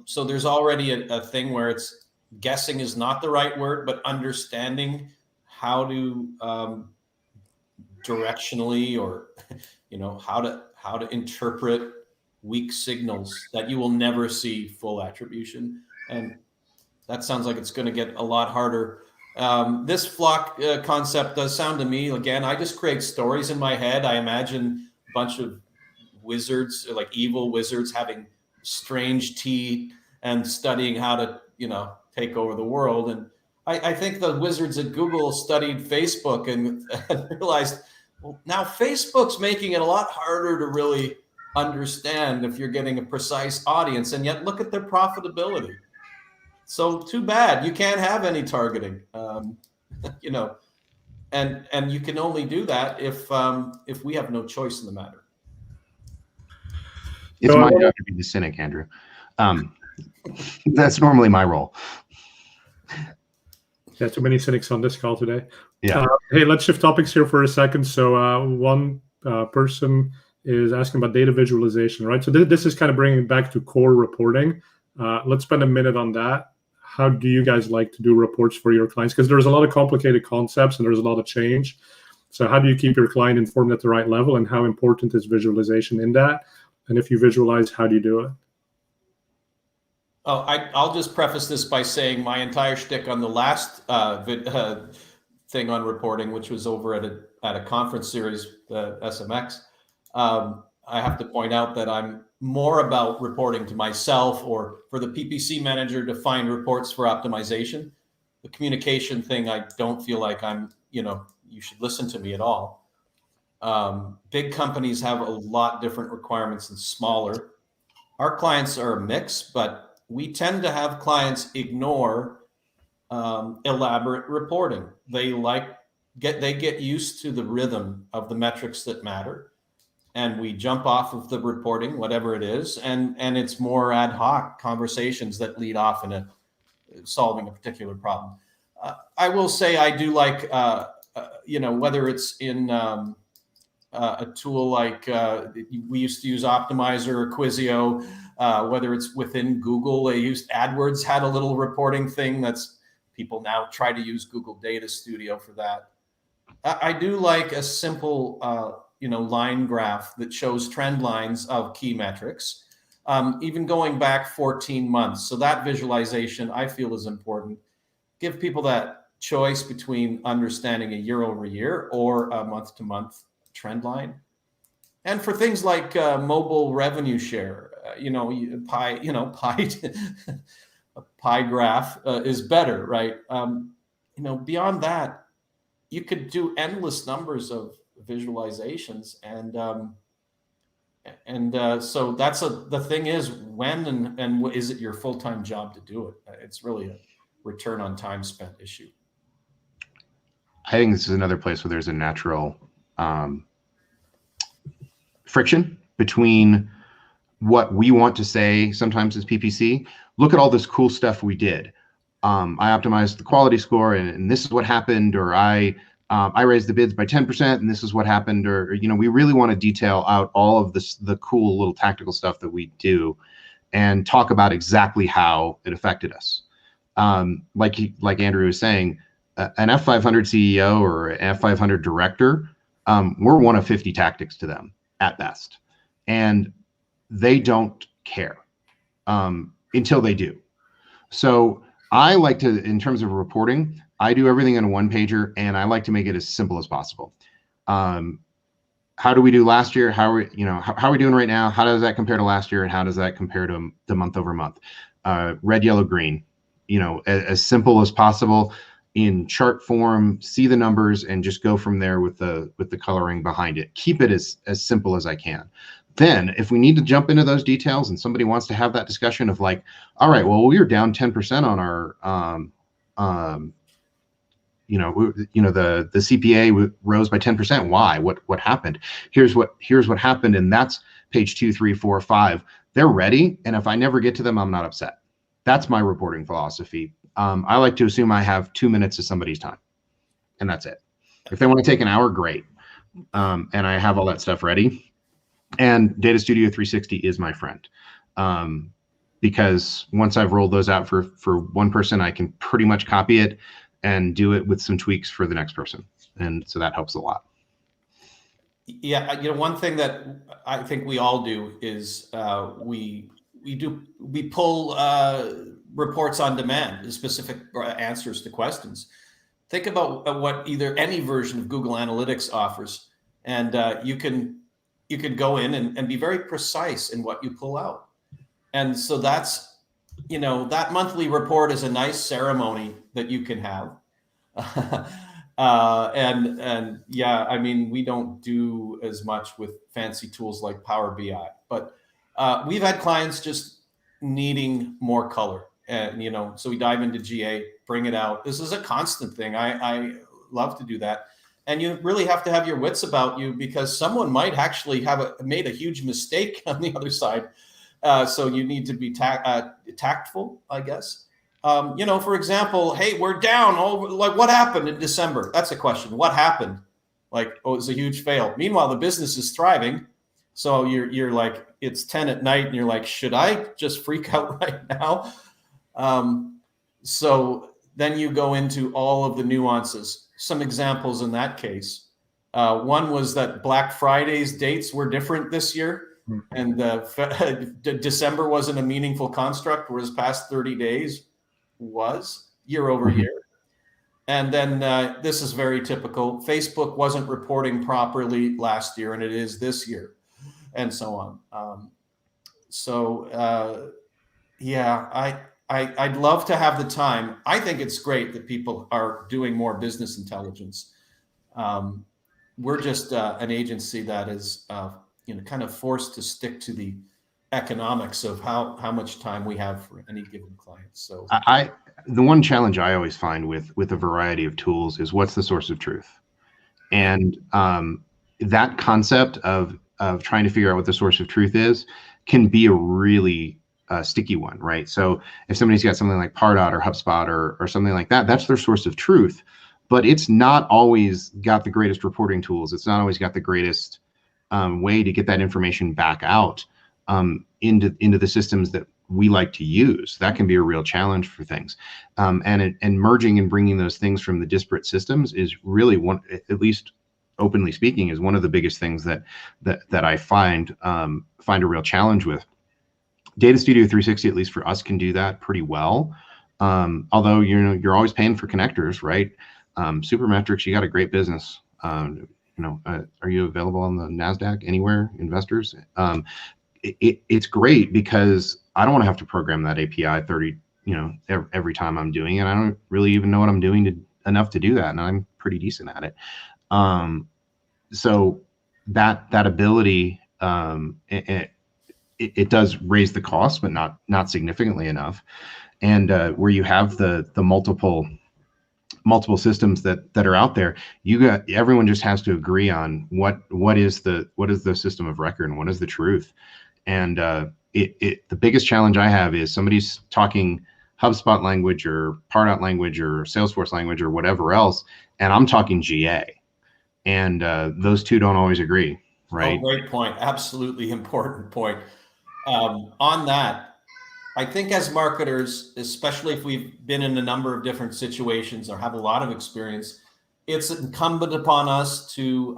So there's already a thing where it's guessing is not the right word, but understanding how to directionally, or you know, how to interpret weak signals that you will never see full attribution, and that sounds like it's going to get a lot harder. This Flock concept does sound to me, again, I just create stories in my head. I imagine a bunch of wizards, like evil wizards, having strange tea and studying how to, you know, take over the world. And I think the wizards at Google studied Facebook and realized, well, now Facebook's making it a lot harder to really understand if you're getting a precise audience, and yet look at their profitability. So too bad you can't have any targeting, you know, and you can only do that if we have no choice in the matter. It's my job to be the cynic, Andrew. That's normally my role. Yeah, too many cynics on this call today. Yeah. Hey, let's shift topics here for a second. So one person is asking about data visualization, right? So this is kind of bringing it back to core reporting. Let's spend a minute on that. How do you guys like to do reports for your clients? Because there's a lot of complicated concepts and there's a lot of change. So how do you keep your client informed at the right level, and how important is visualization in that? And if you visualize, how do you do it? Oh, I'll just preface this by saying my entire shtick on the last thing on reporting, which was over at a conference series, the SMX. I have to point out that I'm more about reporting to myself or for the PPC manager to find reports for optimization. The communication thing, I don't feel like you should listen to me at all. Big companies have a lot different requirements than smaller. Our clients are a mix, but we tend to have clients ignore elaborate reporting. They get used to the rhythm of the metrics that matter. And we jump off of the reporting, whatever it is, and it's more ad hoc conversations that lead off in solving a particular problem. I will say I do like, whether it's in a tool like we used to use Optmyzr or Quizio, whether it's within Google, they used AdWords had a little reporting thing that's people now try to use Google Data Studio for that. I do like a simple line graph that shows trend lines of key metrics, even going back 14 months. So that visualization I feel is important. Give people that choice between understanding a year over year or a month to month trend line. And for things like mobile revenue share, pie graph is better, right? Beyond that, you could do endless numbers of visualizations, so the thing is, when and is it your full-time job to do it? It's really a return on time spent issue. I think this is another place where there's a natural friction between what we want to say sometimes as PPC. Look at all this cool stuff we did. I optimized the quality score, and this is what happened, or I raised the bids by 10%, and this is what happened, or we really want to detail out all of the cool little tactical stuff that we do, and talk about exactly how it affected us. Like Andrew was saying, an F500 CEO or an F500 director, we're one of 50 tactics to them at best, and they don't care until they do. So I like to, in terms of reporting, I do everything in a one pager, and I like to make it as simple as possible. How do we do last year? How are we doing right now? How does that compare to last year? And how does that compare to the month over month? Red, yellow, green, as simple as possible in chart form, see the numbers, and just go from there with the coloring behind it. Keep it as simple as I can. Then if we need to jump into those details and somebody wants to have that discussion of like, all right, well, we were down 10% on our, the CPA rose by 10%. Why? What happened? Here's what happened. And that's page 2, 3, 4, 5. They're ready. And if I never get to them, I'm not upset. That's my reporting philosophy. I like to assume I have 2 minutes of somebody's time, and that's it. If they want to take an hour, great. And I have all that stuff ready. And Data Studio 360 is my friend, because once I've rolled those out for one person, I can pretty much copy it and do it with some tweaks for the next person. And so that helps a lot. Yeah, one thing that I think we all do is we pull reports on demand, specific answers to questions. Think about what any version of Google Analytics offers, and you can go in and be very precise in what you pull out. And so that's, that monthly report is a nice ceremony that you can have. And yeah, I mean, we don't do as much with fancy tools like Power BI, but we've had clients just needing more color, and so we dive into GA, bring it out. This is a constant thing. I love to do that. And you really have to have your wits about you, because someone might actually have made a huge mistake on the other side. So you need to be tactful, I guess. For example, hey, we're down. Like, what happened in December? That's a question. What happened? Like, oh, it was a huge fail. Meanwhile, the business is thriving. So you're like, it's 10 at night, and you're like, should I just freak out right now? So then you go into all of the nuances. Some examples in that case. One was that Black Friday's dates were different this year, and December wasn't a meaningful construct, whereas past 30 days was year over year. And then this is very typical. Facebook wasn't reporting properly last year, and it is this year, and so on. Yeah, I'd love to have the time. I think it's great that people are doing more business intelligence. We're just an agency that is, kind of forced to stick to the economics of how much time we have for any given client. So the one challenge I always find with a variety of tools is, what's the source of truth? And that concept of trying to figure out what the source of truth is can be a really sticky one, right? So if somebody's got something like Pardot or HubSpot or something like that, that's their source of truth, but it's not always got the greatest reporting tools. It's not always got the greatest way to get that information back out into the systems that we like to use. That can be a real challenge for things. And merging and bringing those things from the disparate systems is really one, at least openly speaking, is one of the biggest things that I find a real challenge with. Data Studio 360, at least for us, can do that pretty well. Although you're always paying for connectors, right? Supermetrics, you got a great business. Are you available on the NASDAQ anywhere, investors? it's great because I don't want to have to program that API 30, every time I'm doing it. I don't really even know what I'm doing enough to do that, and I'm pretty decent at it. So that ability, it does raise the cost, but not significantly enough. And where you have the multiple systems that are out there, everyone just has to agree on what is the system of record and what is the truth. And the biggest challenge I have is somebody's talking HubSpot language or Pardot language or Salesforce language or whatever else, and I'm talking GA, and those two don't always agree, right? Oh, great point. Absolutely important point. On that, I think as marketers, especially if we've been in a number of different situations or have a lot of experience, it's incumbent upon us to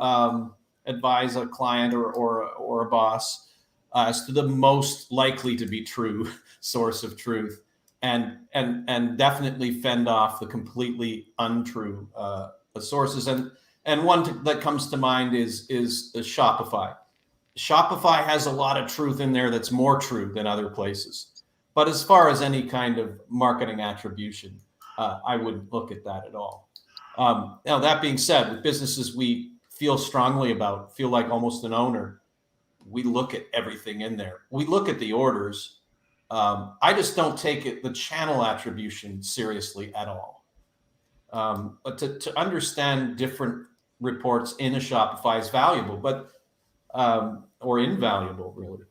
advise a client or a boss as to the most likely to be true source of truth, and definitely fend off the completely untrue sources. And one that comes to mind is Shopify. Shopify has a lot of truth in there that's more true than other places. But as far as any kind of marketing attribution, I wouldn't look at that at all. Now, that being said, with businesses we feel strongly about, feel like almost an owner, we look at everything in there. We look at the orders. I just don't take the channel attribution seriously at all. But to understand different reports in a Shopify is valuable, but or invaluable, really.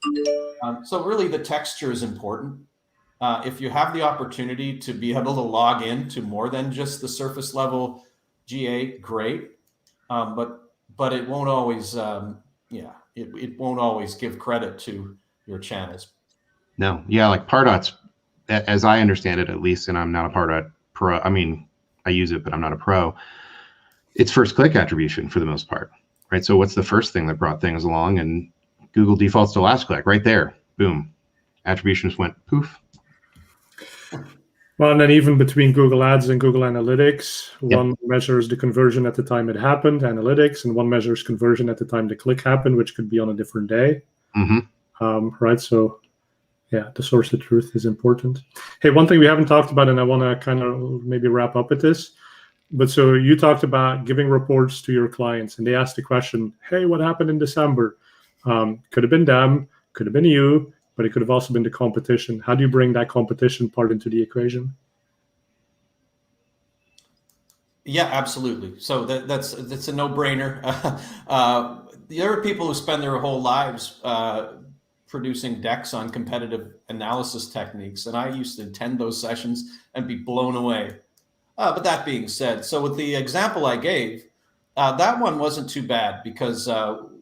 So really the texture is important. If you have the opportunity to be able to log in to more than just the surface level GA, great. But it won't always, it won't always give credit to your channels. No, yeah, like Pardot's, as I understand it, at least, and I'm not a Pardot pro. I mean, I use it, but I'm not a pro. It's first click attribution for the most part, right? So what's the first thing that brought things along? And Google defaults to last click right there. Boom. Attribution just went poof. Well, and then even between Google Ads and Google Analytics, one measures the conversion at the time it happened, analytics, and one measures conversion at the time the click happened, which could be on a different day. Right? So, yeah, the source of truth is important. Hey, one thing we haven't talked about, and I want to kind of maybe wrap up with this, but so you talked about giving reports to your clients, and they asked the question, hey, what happened in December? Could have been them, could have been you, but it could have also been the competition. How do you bring that competition part into the equation? Yeah, absolutely. So that's a no-brainer. There are people who spend their whole lives producing decks on competitive analysis techniques, and I used to attend those sessions and be blown away. But that being said, so with the example I gave, that one wasn't too bad because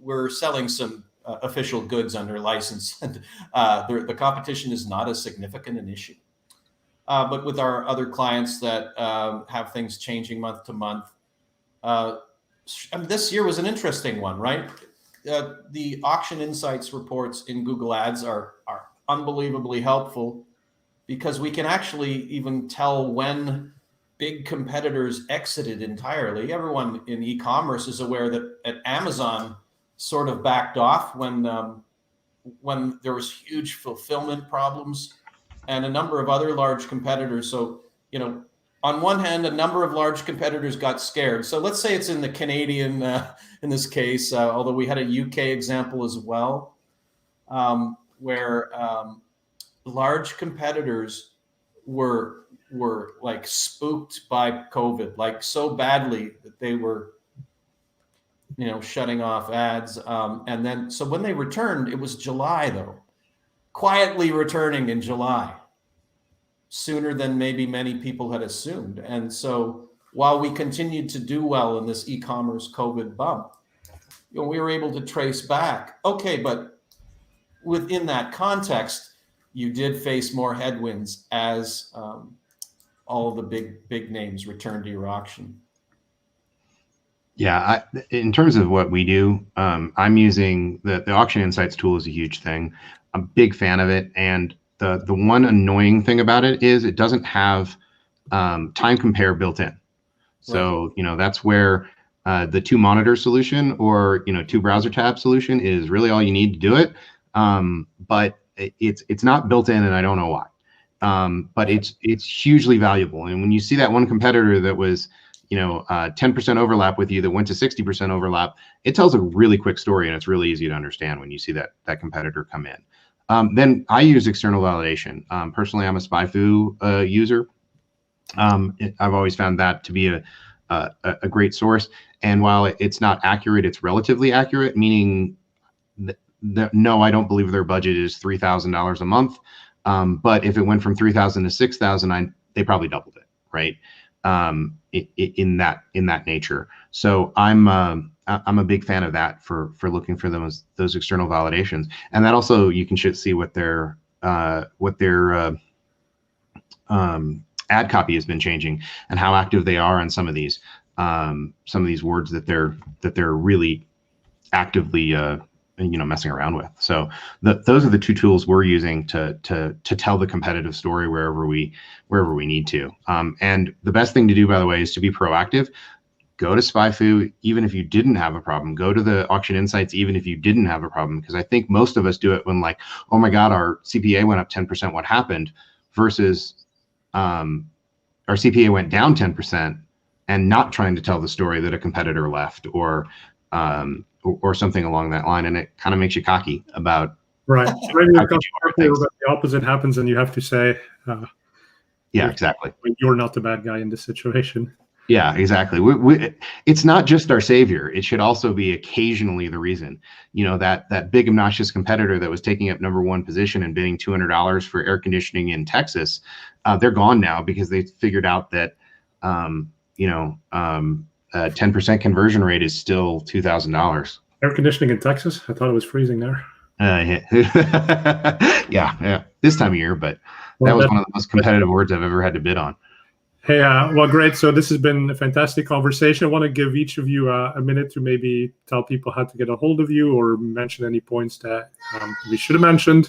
we're selling some official goods under license, and the competition is not as significant an issue. But with our other clients that have things changing month to month, this year was an interesting one, right? The auction insights reports in Google Ads are unbelievably helpful because we can actually even tell when big competitors exited entirely. Everyone in e-commerce is aware that at Amazon sort of backed off when there was huge fulfillment problems and a number of other large competitors. So, on one hand, a number of large competitors got scared. So let's say it's in the Canadian, in this case, although we had a UK example as well, where large competitors were like spooked by COVID, like so badly that they were shutting off ads. And then, so when they returned, it was July though, quietly returning in July, sooner than maybe many people had assumed. And so while we continued to do well in this e-commerce COVID bump, we were able to trace back. Okay, but within that context, you did face more headwinds as all of the big names returned to your auction. Yeah, in terms of what we do, I'm using the Auction Insights tool is a huge thing. I'm a big fan of it. And the one annoying thing about it is it doesn't have time compare built in. So, that's where the two monitor solution or, two browser tab solution is really all you need to do it. but it's not built in, and I don't know why. But it's hugely valuable. And when you see that one competitor that was, 10% overlap with you that went to 60% overlap, it tells a really quick story, and it's really easy to understand when you see that competitor come in. Then I use external validation. Personally, I'm a SpyFu user. I've always found that to be a great source. And while it's not accurate, it's relatively accurate, meaning no, I don't believe their budget is $3,000 a month. But if it went from 3,000 to 6,000, they probably doubled it, right? In that nature. So I'm a big fan of that for looking for those external validations, and that also you can see what their ad copy has been changing and how active they are on some of these words that they're really actively messing around with. So those are the two tools we're using to tell the competitive story wherever we need to. And the best thing to do, by the way, is to be proactive. Go to SpyFu even if you didn't have a problem. Go to the Auction Insights even if you didn't have a problem, because I think most of us do it when, like, oh my God, our CPA went up 10%. What happened? Versus our CPA went down 10%, and not trying to tell the story that a competitor left or something along that line, and it kind of makes you cocky about right. Maybe the opposite happens, and you have to say, yeah, exactly. You're not the bad guy in this situation. Yeah, exactly. It's not just our savior. It should also be occasionally the reason. That big obnoxious competitor that was taking up #1 position and bidding $200 for air conditioning in Texas, they're gone now because they figured out that 10% conversion rate is still $2,000. Air conditioning in Texas? I thought it was freezing there. Yeah, this time of year, but that was one of the most competitive words I've ever had to bid on. Hey, well, great. So this has been a fantastic conversation. I want to give each of you a minute to maybe tell people how to get a hold of you or mention any points that we should have mentioned.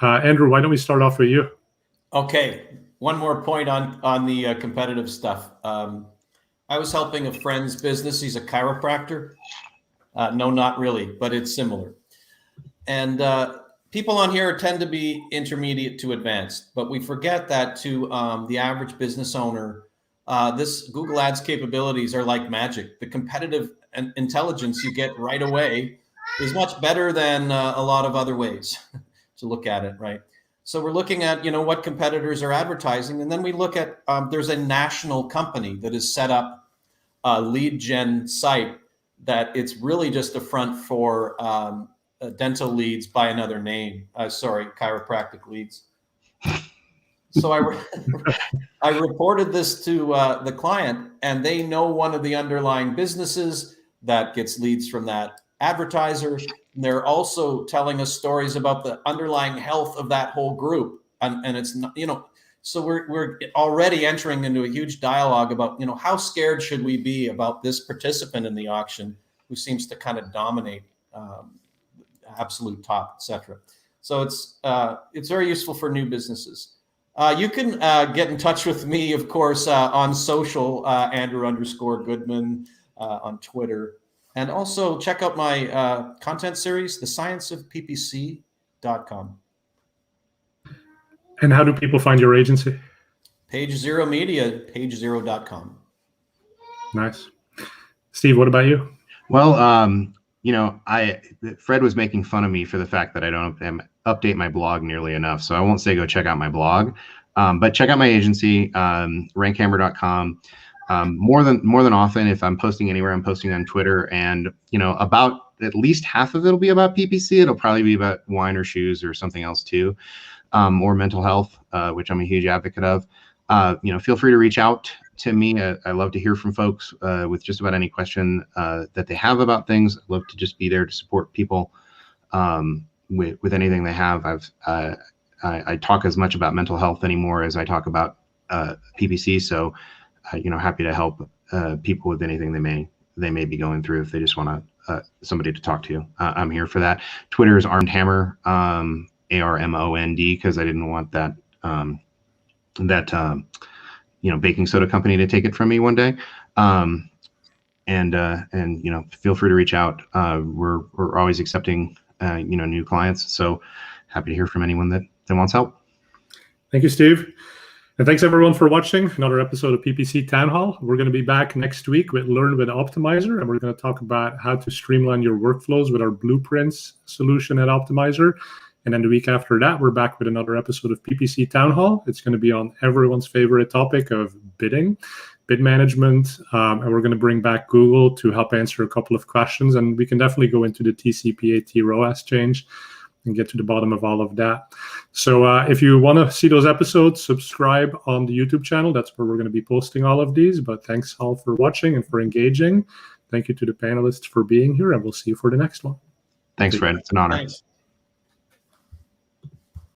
Andrew, why don't we start off with you? Okay, one more point on the competitive stuff. I was helping a friend's business. He's a chiropractor. No, not really, but it's similar. And people on here tend to be intermediate to advanced, but we forget that to the average business owner, this Google Ads capabilities are like magic. The competitive intelligence you get right away is much better than a lot of other ways to look at it, right? So we're looking at, what competitors are advertising. And then we look at, there's a national company that has set up a lead gen site that it's really just a front for dental leads by another name. Chiropractic leads. So I reported this to the client, and they know one of the underlying businesses that gets leads from that advertiser. And they're also telling us stories about the underlying health of that whole group. And it's not, so we're already entering into a huge dialogue about, how scared should we be about this participant in the auction who seems to kind of dominate absolute top, etc. So it's very useful for new businesses. You can get in touch with me, of course, on social, Andrew_Goodman on Twitter. And also check out my content series, thescienceofppc.com. And how do people find your agency? Page Zero Media, pagezero.com. Nice. Steve, what about you? Well, Fred was making fun of me for the fact that I don't update my blog nearly enough. So I won't say go check out my blog, but check out my agency, RankHammer.com. More than often, if I'm posting anywhere, I'm posting on Twitter, and about at least half of it will be about PPC. It'll probably be about wine or shoes or something else too, or mental health, which I'm a huge advocate of. Feel free to reach out to me. I love to hear from folks with just about any question that they have about things. I love to just be there to support people with anything they have. I talk as much about mental health anymore as I talk about PPC. So, happy to help people with anything they may be going through if they just want somebody to talk to. I'm here for that. Twitter is ArmedHammer, ARMOND, because I didn't want that baking soda company to take it from me one day. And feel free to reach out. We're always accepting new clients. So happy to hear from anyone that wants help. Thank you, Steve. And thanks everyone for watching another episode of PPC Town Hall. We're going to be back next week with Learn with Optmyzr, and we're going to talk about how to streamline your workflows with our blueprints solution at Optmyzr. And then the week after that, we're back with another episode of PPC Town Hall. It's going to be on everyone's favorite topic of bidding, bid management, and we're going to bring back Google to help answer a couple of questions. And we can definitely go into the CPA ROAS change and get to the bottom of all of that. So if you want to see those episodes, subscribe on the YouTube channel. That's where we're going to be posting all of these. But thanks all for watching and for engaging. Thank you to the panelists for being here, and we'll see you for the next one. Thanks, Fred. It's an honor. Thanks.